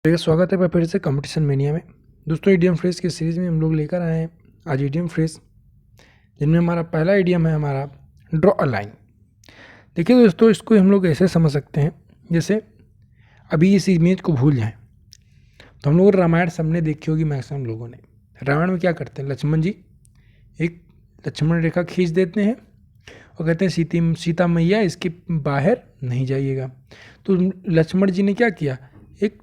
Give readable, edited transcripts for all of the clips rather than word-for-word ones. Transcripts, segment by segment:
स्वागत है फिर से कंपटीशन मेनिया में। दोस्तों इडियम फ्रेज की सीरीज़ में हम लोग लेकर आए हैं आज इडियम फ्रेज, जिनमें हमारा पहला इडियम है हमारा ड्रॉ अ लाइन। देखिए दोस्तों, इसको हम लोग ऐसे समझ सकते हैं जैसे अभी इस इमेज को भूल जाएं तो हम लोग रामायण सबने देखी होगी मैक्सिमम लोगों ने। रामायण में क्या करते हैं, लक्ष्मण जी एक लक्ष्मण रेखा खींच देते हैं और कहते हैं सीता मैया इसके बाहर नहीं जाइएगा। तो लक्ष्मण जी ने क्या किया, एक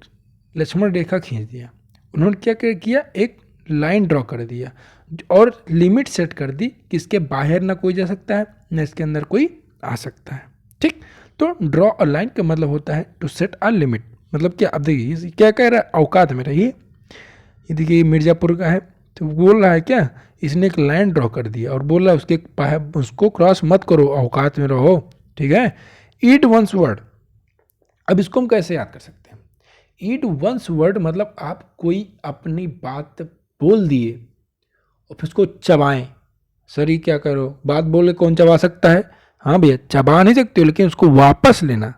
लक्ष्मण रेखा खींच दिया। उन्होंने क्या किया, एक लाइन ड्रॉ कर दिया और लिमिट सेट कर दी कि इसके बाहर ना कोई जा सकता है ना इसके अंदर कोई आ सकता है। ठीक, तो ड्रॉ अ लाइन का मतलब होता है टू सेट अ लिमिट। मतलब क्या, अब देखिए क्या कह रहा है, औकात में रहिए। ये देखिए मिर्ज़ापुर का है, तो बोल रहा है क्या, इसने एक लाइन ड्रॉ कर दिया और बोल रहा है उसको क्रॉस मत करो, औकात में रहो। ठीक है, ईट वंस वर्ड। अब इसको हम कैसे याद कर सकते हैं, ईट वंस वर्ड मतलब आप कोई अपनी बात बोल दिए और फिर उसको चबाएं। सर ये क्या करो, बात बोले कौन चबा सकता है? हाँ भैया, चबा नहीं सकते हो, लेकिन उसको वापस लेना।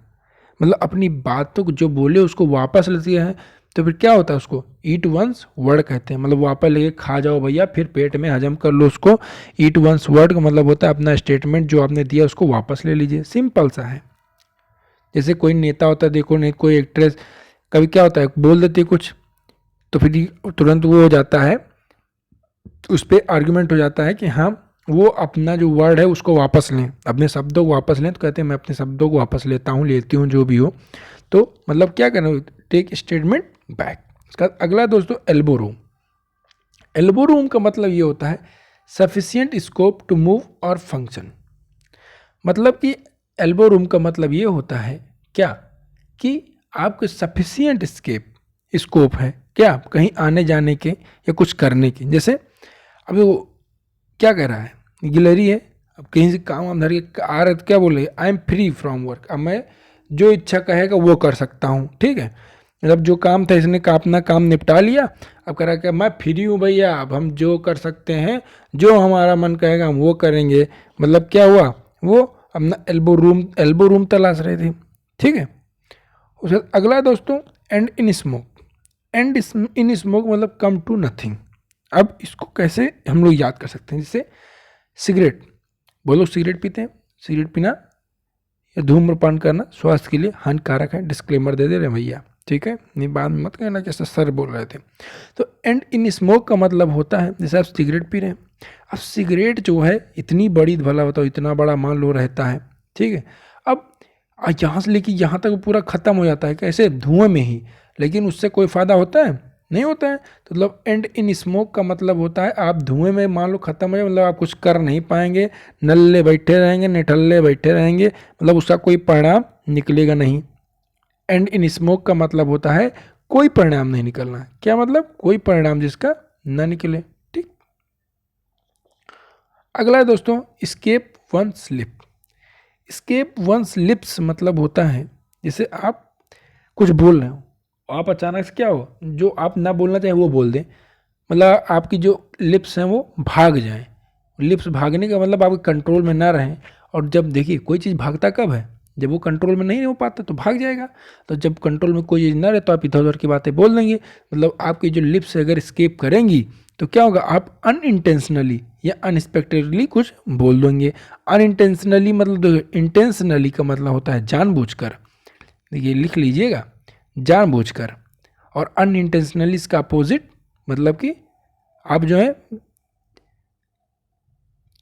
मतलब अपनी बातों को जो बोले उसको वापस लेते हैं, तो फिर क्या होता है, उसको ईट वंस वर्ड कहते हैं। मतलब वापस लेके खा जाओ भैया, फिर पेट में हजम कर लो उसको। ईट वंस वर्ड का मतलब होता है अपना स्टेटमेंट जो आपने दिया उसको वापस ले लीजिए। सिंपल सा है। जैसे कोई नेता होता है, देखो नहीं, कोई एक्ट्रेस कभी क्या होता है, बोल देती है कुछ तो फिर तुरंत वो हो जाता है, उस पर आर्ग्यूमेंट हो जाता है कि हाँ वो अपना जो वर्ड है उसको वापस लें, अपने शब्दों को वापस लें। तो कहते हैं मैं अपने शब्दों को वापस लेता हूँ, लेती हूँ, जो भी हो। तो मतलब क्या करना, टेक स्टेटमेंट बैक। इसका अगला दोस्तों एल्बो रूम। एल्बो रूम का मतलब ये होता है सफिशियंट स्कोप टू मूव और फंक्शन। मतलब कि एल्बो रूम का मतलब ये होता है क्या, कि आपको सफिशियंट स्कोप है क्या, कहीं आने जाने के या कुछ करने के। जैसे अभी वो क्या कह रहा है, गिलहरी है, अब कहीं से काम वाम धर के आ रहे तो क्या बोले, I am free from work. अब मैं जो इच्छा कहेगा वो कर सकता हूँ। ठीक है, मतलब जो काम था इसने का अपना काम निपटा लिया, अब कह रहा है कि मैं फ्री हूँ भैया, अब हम जो कर सकते हैं, जो हमारा मन कहेगा हम वो करेंगे। मतलब क्या हुआ, वो अपना एल्बो रूम तलाश रहे थे। ठीक है, उसके अगला दोस्तों and in smoke. And in smoke मतलब कम टू नथिंग। अब इसको कैसे हम लोग याद कर सकते हैं, जैसे सिगरेट, वो लोग सिगरेट पीते हैं, सिगरेट पीना या धूम्रपान करना स्वास्थ्य के लिए हानिकारक है, डिस्क्लेमर दे दे रहे भैया। ठीक है, नहीं बाद में मत कहना जैसे सर बोल रहे थे। तो एंड इन स्मोक का मतलब होता है जैसे आप सिगरेट पी रहे हैं, अब सिगरेट जो है इतनी बड़ी, भला बताओ इतना बड़ा मान लो रहता है। ठीक है, अब यहाँ से लेके यहाँ तक पूरा ख़त्म हो जाता है कैसे, धुएं में ही, लेकिन उससे कोई फ़ायदा होता है नहीं होता है। तो मतलब एंड इन स्मोक का मतलब होता है आप धुएं में मान लो ख़त्म हो जाए, मतलब आप कुछ कर नहीं पाएंगे, नल्ले बैठे रहेंगे, निठल्ले बैठे रहेंगे, मतलब उसका कोई परिणाम निकलेगा नहीं। एंड इन स्मोक का मतलब होता है कोई परिणाम नहीं निकलना। क्या मतलब, कोई परिणाम जिसका ना निकले। ठीक, अगला है दोस्तों escape one slip. Escape one's lips मतलब होता है जैसे आप कुछ बोल रहे हो, आप अचानक से क्या हो, जो आप ना बोलना चाहे वो बोल दें। मतलब आपकी जो लिप्स हैं वो भाग जाएं। लिप्स भागने का मतलब आपके कंट्रोल में ना रहें। और जब देखिए कोई चीज़ भागता कब है, जब वो कंट्रोल में नहीं हो पाता तो भाग जाएगा। तो जब कंट्रोल में कोई चीज़ ना रहे तो आप इधर उधर की बातें बोल देंगे। मतलब आपकी जो लिप्स अगर स्केप करेंगी तो क्या होगा, आप अनइंटेंशनली या अनएक्सपेक्टेडली कुछ बोल देंगे। अनइंटेंशनली मतलब, इंटेंशनली का मतलब होता है जानबूझकर। देखिए लिख लीजिएगा, जानबूझकर। और अनइंटेंशनली इसका अपोजिट मतलब कि आप जो है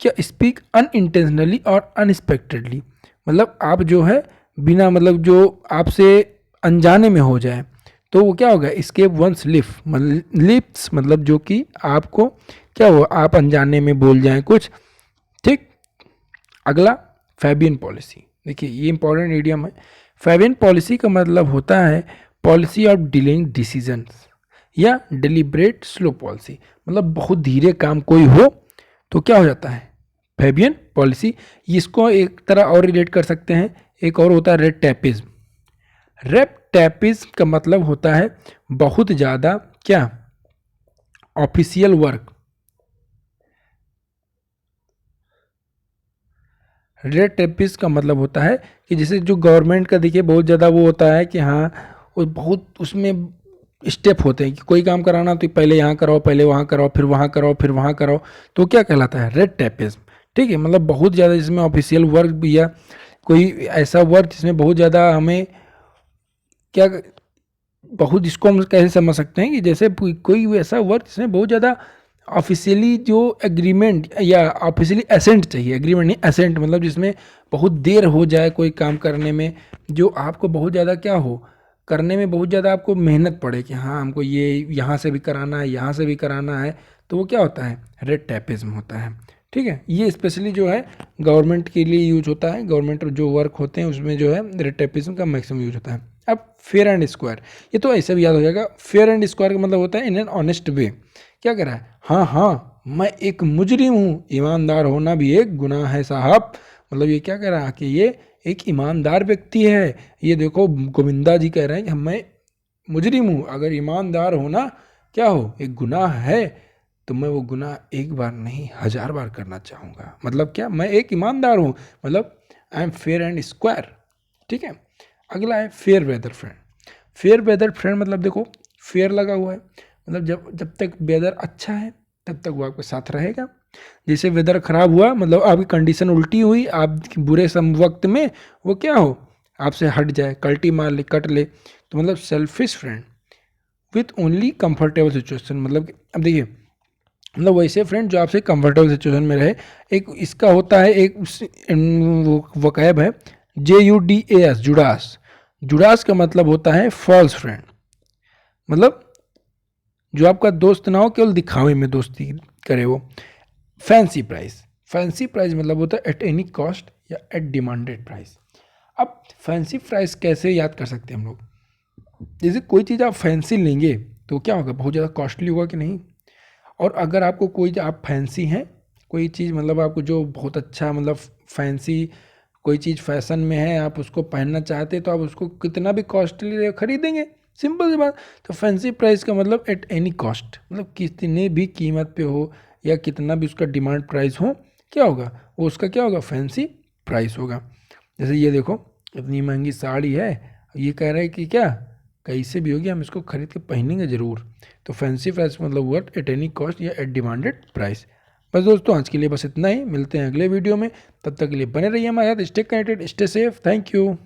क्या, स्पीक अनइंटेंशनली और अनएक्सपेक्टेडली, मतलब आप जो है बिना मतलब जो आपसे अनजाने में हो जाए तो वो क्या होगा, स्केप वंस लिप्स मतलब जो कि आपको क्या हो, आप अनजाने में बोल जाएं कुछ। ठीक, अगला फैबियन पॉलिसी। देखिए ये इंपॉर्टेंट इडियम है। फैबियन पॉलिसी का मतलब होता है पॉलिसी ऑफ डिलेइंग डिसीजंस या डिलिब्रेट स्लो पॉलिसी। मतलब बहुत धीरे काम कोई हो तो क्या हो जाता है, फैबियन पॉलिसी। इसको एक तरह और रिलेट कर सकते हैं, एक और होता है रेड टैपिज्म। रेड टैपिज्म का मतलब होता है बहुत ज़्यादा क्या, ऑफिशियल वर्क। रेड टेपिस का मतलब होता है कि जैसे जो गवर्नमेंट का देखिए बहुत ज़्यादा वो होता है कि हाँ वो बहुत उसमें स्टेप होते हैं कि कोई काम कराना तो पहले यहाँ कराओ, पहले वहाँ कराओ, फिर वहाँ कराओ, फिर वहाँ कराओ, तो क्या कहलाता है? Red tapism. ठीक है, मतलब बहुत ज़्यादा जिसमें ऑफिशियल वर्क भी या कोई ऐसा वर्क जिसमें बहुत ज़्यादा हमें क्या बहुत, इसको हम कैसे समझ सकते हैं कि जैसे कोई ऐसा वर्क जिसमें बहुत ज़्यादा ऑफिशियली जो एग्रीमेंट या ऑफिशियली एसेंट चाहिए, एग्रीमेंट नहीं एसेंट, मतलब जिसमें बहुत देर हो जाए कोई काम करने में, जो आपको बहुत ज़्यादा क्या हो करने में बहुत ज़्यादा आपको मेहनत पड़े कि हाँ हमको ये यहाँ से भी कराना है, यहाँ से भी कराना है, तो वो क्या होता है? रेड टेपिज्म होता है। ठीक है, ये स्पेशली जो है गवर्नमेंट के लिए यूज होता है, गवर्नमेंट जो वर्क होते हैं उसमें जो है रेड टेपिज्म का मैक्सिमम यूज होता है। अब फेयर एंड स्क्वायर, ये तो ऐसे भी याद हो जाएगा। फेयर एंड स्क्वायर का मतलब होता है इन एन ऑनेस्ट वे। क्या कह रहा है? हाँ हाँ मैं एक मुजरिम हूँ, ईमानदार होना भी एक गुनाह है साहब। मतलब ये क्या कह रहा है कि ये एक ईमानदार व्यक्ति है। ये देखो गोविंदा जी कह रहे हैं कि मैं मुजरिम हूँ, अगर ईमानदार होना क्या हो एक गुनाह है, तो मैं वो गुनाह एक बार नहीं 1000 बार करना चाहूँगा। मतलब क्या? मैं एक ईमानदार हूँ, मतलब I am fair and square. ठीक है, अगला है fair weather friend. Fair weather friend मतलब देखो फेयर लगा हुआ है, मतलब जब तक वेदर अच्छा है तब तक वो आपके साथ रहेगा। जैसे वेदर खराब हुआ मतलब आपकी कंडीशन उल्टी हुई, आप बुरे सम वक्त में वो क्या हो आपसे हट जाए, कल्टी मार ले, कट ले, तो मतलब selfish friend with only comfortable situation. मतलब अब देखिए, मतलब वैसे फ्रेंड जो आपसे कंफर्टेबल सिचुएशन में रहे। एक इसका होता है एक वकैब है JUDAS, जुडास। जुडास का मतलब होता है फॉल्स फ्रेंड, मतलब जो आपका दोस्त ना हो, केवल दिखावे में दोस्ती करे वो। फैंसी प्राइस, फैंसी प्राइस मतलब होता है एट एनी कॉस्ट या एट डिमांडेड प्राइस। अब फैंसी प्राइस कैसे याद कर सकते हैं हम लोग? जैसे कोई चीज़ आप फैंसी लेंगे तो क्या होगा? बहुत ज़्यादा कॉस्टली होगा कि नहीं? और अगर आपको कोई आप फैंसी हैं कोई चीज़, मतलब आपको जो बहुत अच्छा मतलब फैंसी कोई चीज़ फैशन में है, आप उसको पहनना चाहते हैं तो आप उसको कितना भी कॉस्टली खरीदेंगे, सिंपल सी बात। तो फैंसी प्राइस का मतलब एट एनी कॉस्ट, मतलब कितने भी कीमत पे हो या कितना भी उसका डिमांड प्राइस हो, क्या होगा वो उसका क्या होगा? फैंसी प्राइस होगा। जैसे ये देखो इतनी महंगी साड़ी है, ये कह रहे हैं कि क्या कैसे भी होगी हम इसको खरीद के पहनेंगे ज़रूर। तो फैंसी प्राइस मतलब वर्थ एट एनी कॉस्ट या एट डिमांडेड प्राइस। बस दोस्तों आज के लिए बस इतना ही, मिलते हैं अगले वीडियो में, तब तक के लिए बने रहिए हमारे साथ, stay connected, stay safe, thank you.